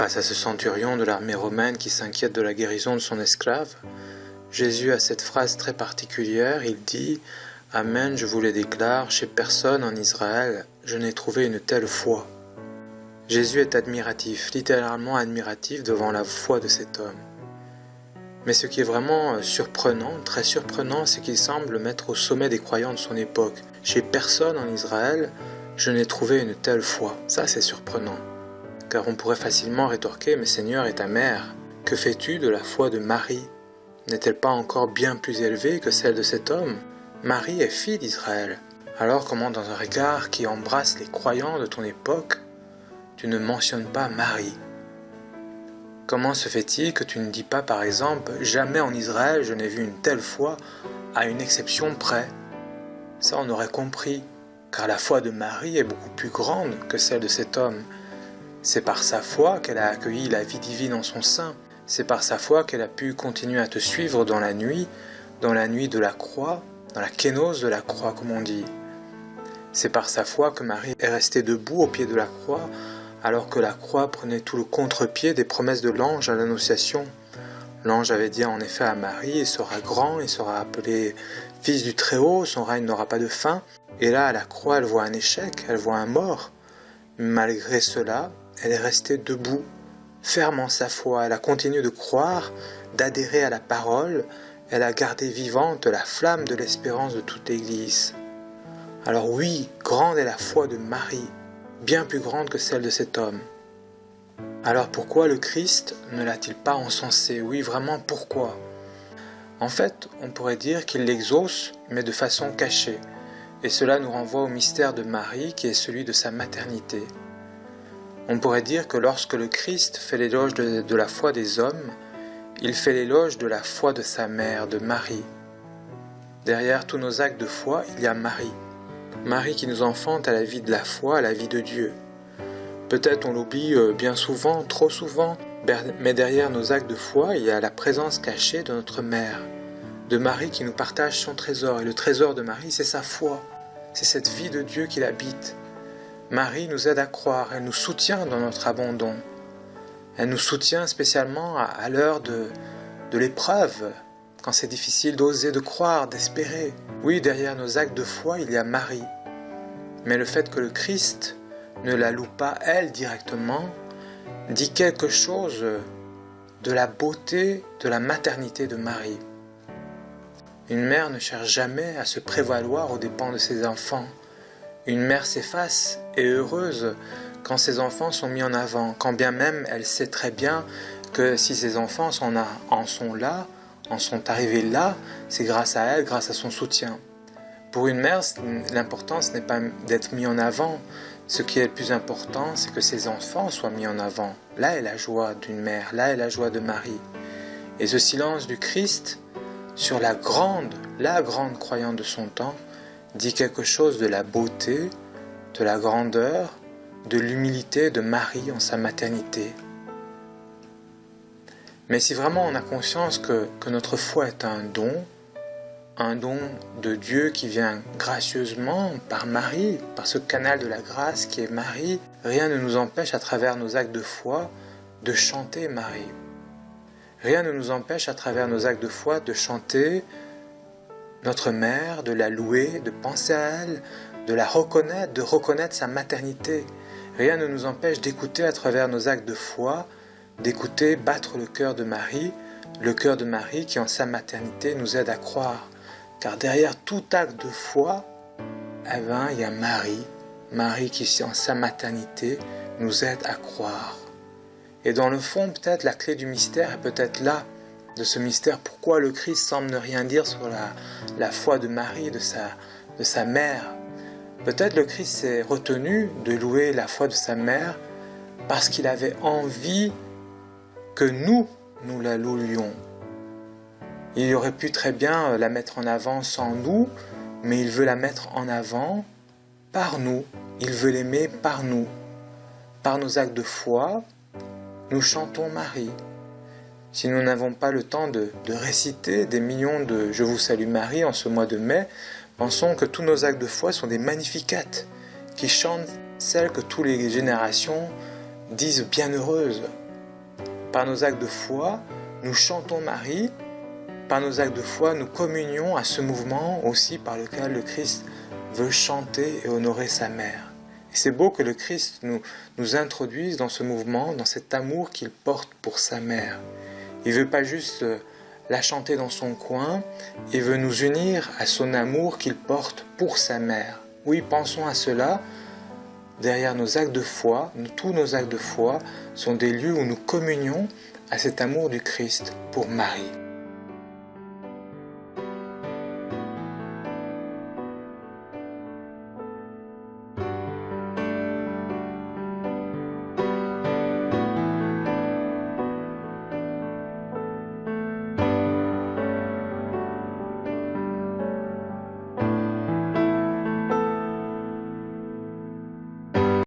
Face à ce centurion de l'armée romaine qui s'inquiète de la guérison de son esclave, Jésus a cette phrase très particulière, il dit « Amen, je vous le déclare, chez personne en Israël, je n'ai trouvé une telle foi. » Jésus est admiratif, littéralement admiratif devant la foi de cet homme. Mais ce qui est vraiment surprenant, très surprenant, c'est qu'il semble mettre au sommet des croyants de son époque. Chez personne en Israël, je n'ai trouvé une telle foi. Ça, c'est surprenant. Car on pourrait facilement rétorquer « Mais Seigneur et ta mère, que fais-tu de la foi de Marie? N'est-elle pas encore bien plus élevée que celle de cet homme? Marie est fille d'Israël. Alors comment dans un regard qui embrasse les croyants de ton époque, tu ne mentionnes pas Marie? Comment se fait-il que tu ne dis pas par exemple « Jamais en Israël je n'ai vu une telle foi à une exception près » Ça on aurait compris, car la foi de Marie est beaucoup plus grande que celle de cet homme. C'est par sa foi qu'elle a accueilli la vie divine en son sein. C'est par sa foi qu'elle a pu continuer à te suivre dans la nuit de la croix, dans la kénose de la croix comme on dit. C'est par sa foi que Marie est restée debout au pied de la croix, alors que la croix prenait tout le contre-pied des promesses de l'ange à l'Annonciation. L'ange avait dit en effet à Marie, il sera grand, il sera appelé fils du Très-Haut, son règne n'aura pas de fin. Et là, à la croix, elle voit un échec, elle voit un mort. Malgré cela, elle est restée debout, ferme en sa foi. Elle a continué de croire, d'adhérer à la parole. Elle a gardé vivante la flamme de l'espérance de toute l'Église. Alors oui, grande est la foi de Marie, bien plus grande que celle de cet homme. Alors pourquoi le Christ ne l'a-t-il pas encensé? Oui, vraiment, pourquoi? En fait, on pourrait dire qu'il l'exauce, mais de façon cachée. Et cela nous renvoie au mystère de Marie, qui est celui de sa maternité. On pourrait dire que lorsque le Christ fait l'éloge de la foi des hommes, il fait l'éloge de la foi de sa mère, de Marie. Derrière tous nos actes de foi, il y a Marie. Marie qui nous enfante à la vie de la foi, à la vie de Dieu. Peut-être on l'oublie bien souvent, trop souvent, mais derrière nos actes de foi, il y a la présence cachée de notre mère, de Marie qui nous partage son trésor. Et le trésor de Marie, c'est sa foi, c'est cette vie de Dieu qui l'habite. Marie nous aide à croire, elle nous soutient dans notre abandon. Elle nous soutient spécialement à l'heure de l'épreuve, quand c'est difficile d'oser, de croire, d'espérer. Oui, derrière nos actes de foi, il y a Marie. Mais le fait que le Christ ne la loue pas, elle, directement, dit quelque chose de la beauté, de la maternité de Marie. Une mère ne cherche jamais à se prévaloir aux dépens de ses enfants. Une mère s'efface et est heureuse quand ses enfants sont mis en avant, quand bien même elle sait très bien que si ses enfants en sont là, en sont arrivés là, c'est grâce à elle, grâce à son soutien. Pour une mère, l'important ce n'est pas d'être mis en avant. Ce qui est le plus important, c'est que ses enfants soient mis en avant. Là est la joie d'une mère, là est la joie de Marie. Et ce silence du Christ sur la grande croyante de son temps, dit quelque chose de la beauté, de la grandeur, de l'humilité de Marie en sa maternité. Mais si vraiment on a conscience que notre foi est un don de Dieu qui vient gracieusement par Marie, par ce canal de la grâce qui est Marie, rien ne nous empêche à travers nos actes de foi de chanter Marie. Rien ne nous empêche à travers nos actes de foi de chanter notre mère, de la louer, de penser à elle, de la reconnaître, de reconnaître sa maternité. Rien ne nous empêche d'écouter à travers nos actes de foi, d'écouter battre le cœur de Marie qui en sa maternité nous aide à croire. Car derrière tout acte de foi, il y a Marie qui en sa maternité nous aide à croire. Et dans le fond, peut-être la clé du mystère est peut-être là, de ce mystère, pourquoi le Christ semble ne rien dire sur la foi de Marie, de sa mère. Peut-être le Christ s'est retenu de louer la foi de sa mère parce qu'il avait envie que nous la louions. Il aurait pu très bien la mettre en avant sans nous, mais il veut la mettre en avant par nous. Il veut l'aimer par nous. Par nos actes de foi, nous chantons Marie. Si nous n'avons pas le temps de réciter des millions de « Je vous salue Marie » en ce mois de mai, pensons que tous nos actes de foi sont des magnificates qui chantent celles que toutes les générations disent bienheureuses. Par nos actes de foi, nous chantons Marie. Par nos actes de foi, nous communions à ce mouvement aussi par lequel le Christ veut chanter et honorer sa mère. Et c'est beau que le Christ nous introduise dans ce mouvement, dans cet amour qu'il porte pour sa mère. Il ne veut pas juste la chanter dans son coin, il veut nous unir à son amour qu'il porte pour sa mère. Oui, pensons à cela. Derrière nos actes de foi, tous nos actes de foi sont des lieux où nous communions à cet amour du Christ pour Marie.